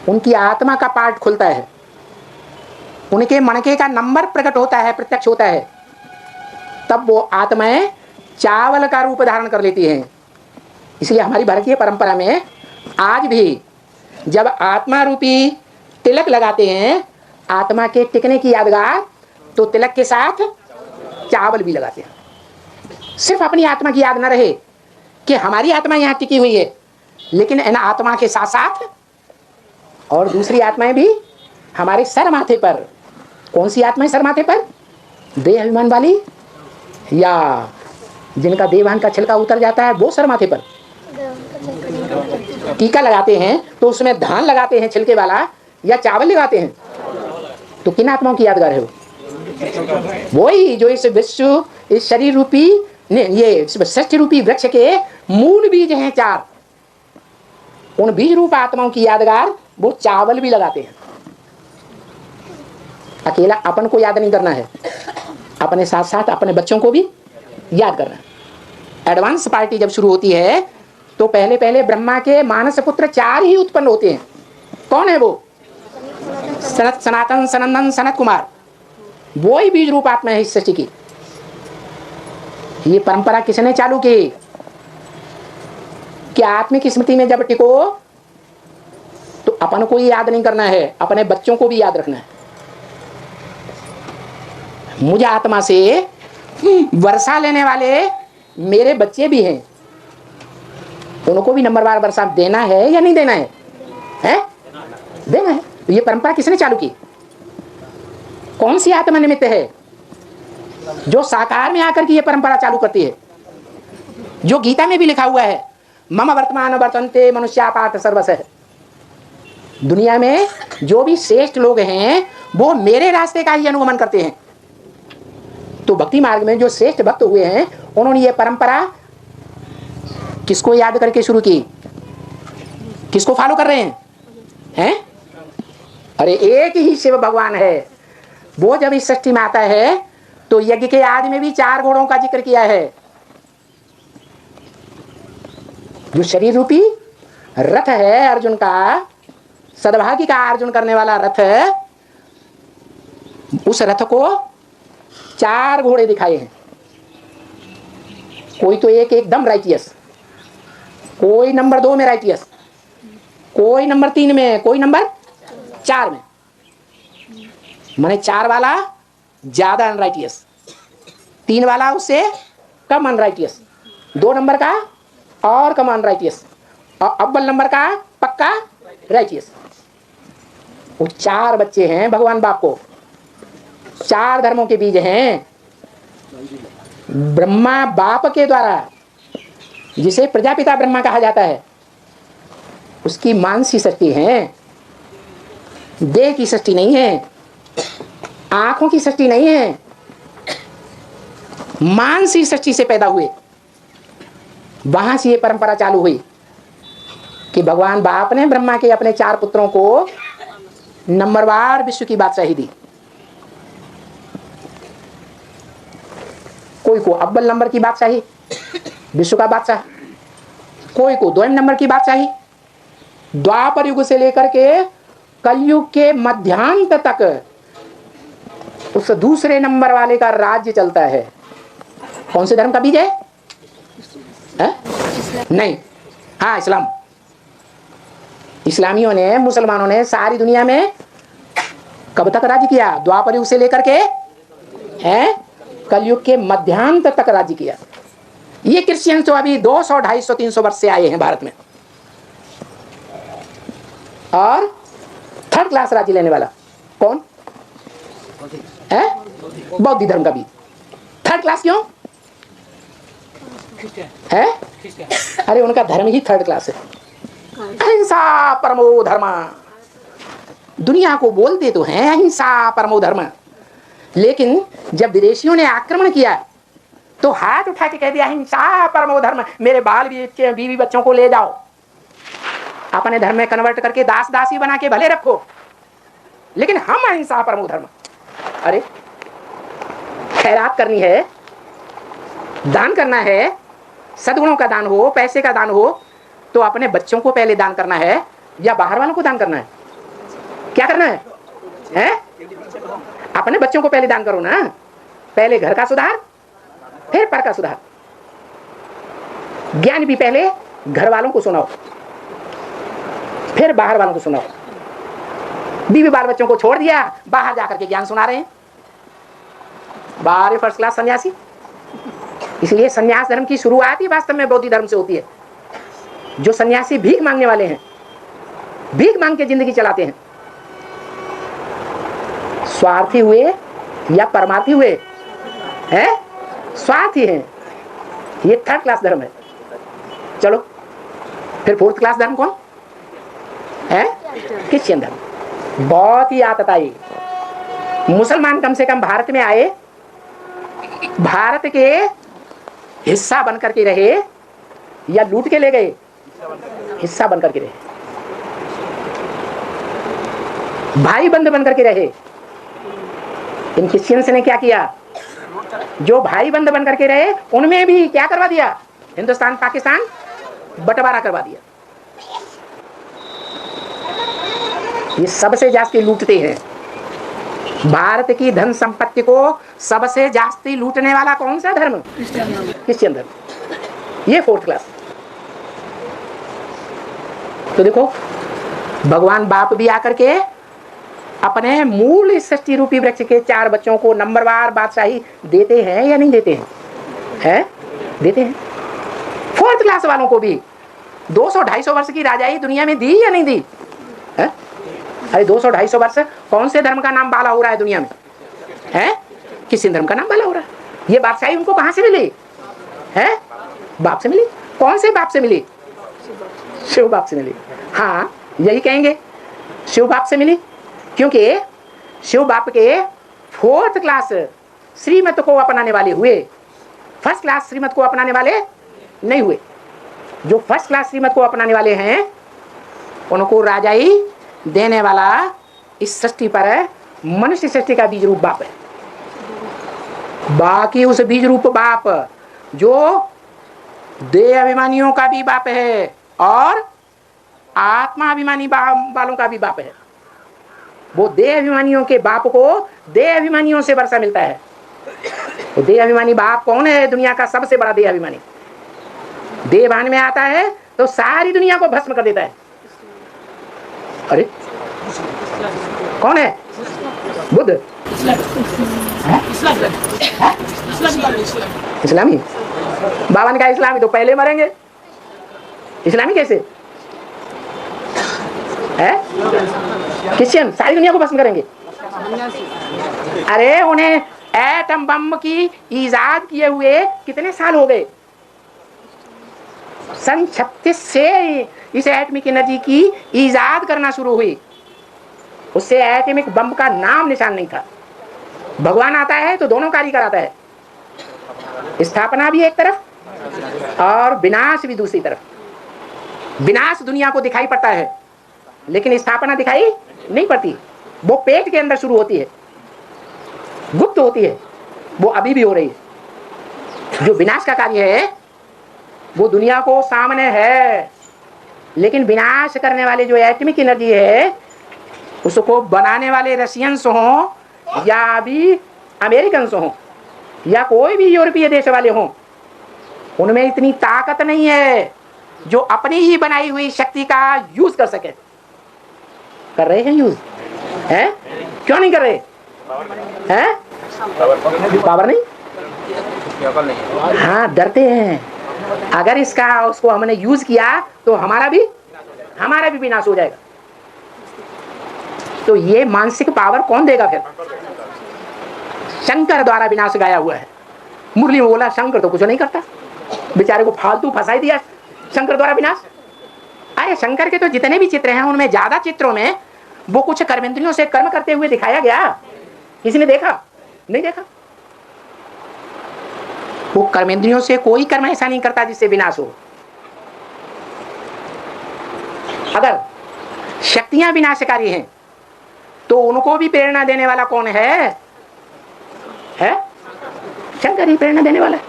उनकी आत्मा का पार्ट खुलता है, उनके मनके का नंबर प्रकट होता है, प्रत्यक्ष होता है, तब वो आत्माएं चावल का रूप धारण कर लेती हैं। इसलिए हमारी भारतीय परंपरा में आज भी जब आत्मा रूपी तिलक लगाते हैं आत्मा के टिकने की यादगार, तो तिलक के साथ चावल भी लगाते हैं। सिर्फ अपनी आत्मा की याद न रहे कि हमारी आत्मा यहाँ टिकी हुई है, लेकिन इन आत्मा के साथ साथ और दूसरी आत्माएं भी हमारे सर माथे पर। कौन सी आत्माएं सर माथे पर? देह अभिमान वाली, या जिनका देवान का छिलका उतर जाता है वो सर माथे पर टीका लगाते हैं, तो उसमें धान लगाते हैं छिलके वाला या चावल लगाते हैं? तो किन आत्माओं की यादगार है वो? वही जो इस विश्व, इस शरीर रूपी, ये सृष्टि रूपी वृक्ष के मूल बीज हैं 4, उन बीज रूप आत्माओं की यादगार वो चावल भी लगाते हैं। अकेला अपन को याद नहीं करना है, अपने साथ साथ अपने बच्चों को भी याद करना है। एडवांस पार्टी जब शुरू होती है तो पहले पहले ब्रह्मा के मानस पुत्र 4 ही उत्पन्न होते हैं। कौन है वो? सनातन, सनंदन, सनत कुमार, वो ही बीज रूप आत्मा है इस सृष्टि की। ये परंपरा किसने चालू की? कि आत्मिक स्मृति में जब टिको तो अपन को ही याद नहीं करना है, अपने बच्चों को भी याद रखना है। मुझे आत्मा से वर्षा लेने वाले मेरे बच्चे भी हैं, उनको भी नंबरवार वर्षा देना है या नहीं देना है? हैं? देना है। तो ये परंपरा किसने चालू की? कौन सी आत्मा निमित्त है जो साकार में आकर के ये परंपरा चालू करती है? जो गीता में भी लिखा हुआ है, मम वर्तमान वर्तन्ते मनुष्या पार्थ सर्वसः। दुनिया में जो भी श्रेष्ठ लोग हैं वो मेरे रास्ते का ही अनुगमन करते हैं। तो भक्ति मार्ग में जो श्रेष्ठ भक्त हुए हैं उन्होंने ये परंपरा किसको याद करके शुरू की? किसको फॉलो कर रहे हैं? अरे एक ही शिव भगवान है। वो जब इस सृष्टि में आता है तो यज्ञ के आदि में भी 4 घोड़ों का जिक्र किया है। जो शरीर रूपी रथ है अर्जुन का, सद्भाग्य का अर्जुन करने वाला रथ, उस रथ को 4 घोड़े दिखाए हैं। कोई तो एकदम राइटियस, कोई नंबर 2 में राइटियस, कोई नंबर 3 में, कोई नंबर 4 में। माने 4 वाला ज्यादा अनराइटियस, 3 वाला उससे कम अनराइटियस, 2 नंबर का और कम अनराइटियस, और अव्वल नंबर का पक्का राइटियस। वो 4 बच्चे हैं भगवान बाप को, 4 धर्मों के बीज हैं। ब्रह्मा बाप के द्वारा, जिसे प्रजापिता ब्रह्मा कहा जाता है, उसकी मानसी सृष्टि है, देह की सृष्टि नहीं है, आंखों की सृष्टि नहीं है, मानसी सृष्टि से पैदा हुए। वहां से ये परंपरा चालू हुई कि भगवान बाप ने ब्रह्मा के अपने 4 पुत्रों को नंबरवार विश्व की बादशाही दी। कोई को अव्वल नंबर की बादशाही, विश्व का बादशाह, कोई को 2 नंबर की बादशाही। द्वापर युग से लेकर के कलयुग के मध्यांत तक उस दूसरे नंबर वाले का राज्य चलता है। कौन से धर्म का बीज है? नहीं, हाँ, इस्लाम। इस्लामियों ने, मुसलमानों ने सारी दुनिया में कब तक राज्य किया? द्वापर युग से लेकर के कलयुग के मध्यांत तक राज्य किया। ये क्रिश्चियन तो अभी 200, 250, 300 वर्ष से आए हैं भारत में, और 3rd क्लास राज्य लेने वाला कौन है? बौद्ध धर्म का भी 3rd क्लास क्यों है? अरे उनका धर्म ही 3rd क्लास है। अहिंसा परमो धर्म। दुनिया को बोलते तो हैं अहिंसा परमो धर्म, लेकिन जब विदेशियों ने आक्रमण किया तो हाथ उठा के कह दिया अहिंसा परमो धर्म, मेरे बाल बीवी बच्चों को ले जाओ, अपने धर्म में कन्वर्ट करके दास दासी बना के भले रखो, लेकिन हम अहिंसा परमो धर्म। अरे खैरात करनी है, दान करना है, सद्गुणों का दान हो, पैसे का दान हो, तो अपने बच्चों को पहले दान करना है, या बाहर वालों को दान करना है? क्या करना है? हैं? अपने बच्चों को पहले दान करो ना। पहले घर का सुधार, फिर पर का सुधार। ज्ञान भी पहले घर वालों को सुनाओ, फिर बाहर वालों को सुनाओ। बीवी बाल बच्चों को छोड़ दिया, बाहर जाकर के ज्ञान सुना रहे हैं। बाहर फर्स्ट क्लास सन्यासी। इसलिए सन्यास धर्म की शुरुआत ही वास्तव में बौद्ध धर्म से होती है। जो सन्यासी भीख मांगने वाले हैं, भीख मांग के जिंदगी चलाते हैं, स्वार्थी हुए या परमार्थी हुए हैं? स्वार्थी हैं। ये थर्ड क्लास धर्म है। चलो फिर फोर्थ क्लास धर्म कौन है? क्रिश्चियन धर्म। बहुत ही आदत आई। मुसलमान कम से कम भारत में आए, भारत के हिस्सा बनकर के रहे या लूट के ले गए? हिस्सा बनकर के रहे, भाई बंद बनकर के रहे। इन क्रिश्चियंस ने क्या किया? जो भाई बंद बनकर के रहे उनमें भी क्या करवा दिया? हिंदुस्तान पाकिस्तान बंटवारा करवा दिया। ये सबसे जास्ती लूटते हैं। भारत की धन संपत्ति को सबसे जास्ती लूटने वाला कौन सा धर्म? क्रिश्चियन धर्म। ये फोर्थ क्लास। तो देखो, भगवान बाप भी आकर के अपने मूल सृष्टि रूपी वृक्ष के 4 बच्चों को नंबरवार बादशाही देते हैं या नहीं देते हैं? हैं? देते हैं। फोर्थ क्लास वालों को भी 200-250 वर्ष की राजाई दुनिया में दी या नहीं दी? है? अरे 200-250 वर्ष कौन से धर्म का नाम बाला हो रहा है दुनिया में? है? किसी धर्म का नाम बाला हो रहा है। ये बादशाही उनको कहां से मिली? है? बाप से मिली। कौन से बाप से मिली? शिव बाप से मिली। हाँ, यही कहेंगे, शिव बाप से मिली। क्योंकि शिव बाप के फोर्थ क्लास श्रीमत को अपनाने वाले हुए, फर्स्ट क्लास श्रीमत को अपनाने वाले नहीं हुए। जो फर्स्ट क्लास श्रीमत को अपनाने वाले हैं उनको राजाई देने वाला इस सृष्टि पर मनुष्य सृष्टि का बीज रूप बाप है। बाकी उस बीज रूप बाप जो देह अभिमानियों का भी बाप है और आत्मा अभिमानी वालों का भी बाप है। वो देह अभिमानियों के बाप को देह अभिमानियों से वर्षा मिलता है। तो देह अभिमानी बाप कौन है? दुनिया का सबसे बड़ा देह अभिमानी। देह भान में आता है तो सारी दुनिया को भस्म कर देता है। अरे कौन है? बुद्ध? इस्लामी? बाबा ने कहा इस्लामी तो पहले मरेंगे। इस्लामी कैसे है? क्रिश्चियन सारी दुनिया को भस्म करेंगे। अरे उन्हें एटम बम की इजाद किए हुए कितने साल हो गए? सन 36 से इस एटमिक एनर्जी की इजाद करना शुरू हुई। उससे एटमिक बम का नाम निशान नहीं था। भगवान आता है तो दोनों कार्य कराता है, स्थापना भी एक तरफ और विनाश भी दूसरी तरफ। विनाश दुनिया को दिखाई पड़ता है लेकिन स्थापना दिखाई नहीं पड़ती। वो पेट के अंदर शुरू होती है, गुप्त होती है, वो अभी भी हो रही है। जो विनाश का कार्य है वो दुनिया को सामने है, लेकिन विनाश करने वाले जो एटमिक एनर्जी है उसको बनाने वाले रशियंस हों या अभी अमेरिकन्स हों या कोई भी यूरोपीय देश वाले हों, उनमें इतनी ताकत नहीं है जो अपनी ही बनाई हुई शक्ति का यूज कर सके। कर रहे हैं यूज? हैं? क्यों नहीं कर रहे हैं? पावर नहीं? हाँ, डरते हैं। अगर इसका उसको हमने यूज किया तो हमारा भी विनाश हो जाएगा। तो ये मानसिक पावर कौन देगा फिर? शंकर द्वारा विनाश गाया हुआ है। मुरली में बोला शंकर तो कुछ नहीं करता, बेचारे को फालतू फंसा दिया शंकर द्वारा विनाश। अरे शंकर के तो जितने भी चित्र हैं उनमें ज्यादा चित्रों में वो कुछ कर्मेंद्रियों से कर्म करते हुए दिखाया गया। किसी ने देखा? नहीं देखा। वो कर्मेंद्रियों से कोई कर्म ऐसा नहीं करता जिससे विनाश हो। अगर शक्तियां विनाशकारी हैं तो उनको भी प्रेरणा देने वाला कौन है? शंकर ही प्रेरणा देने वाला है।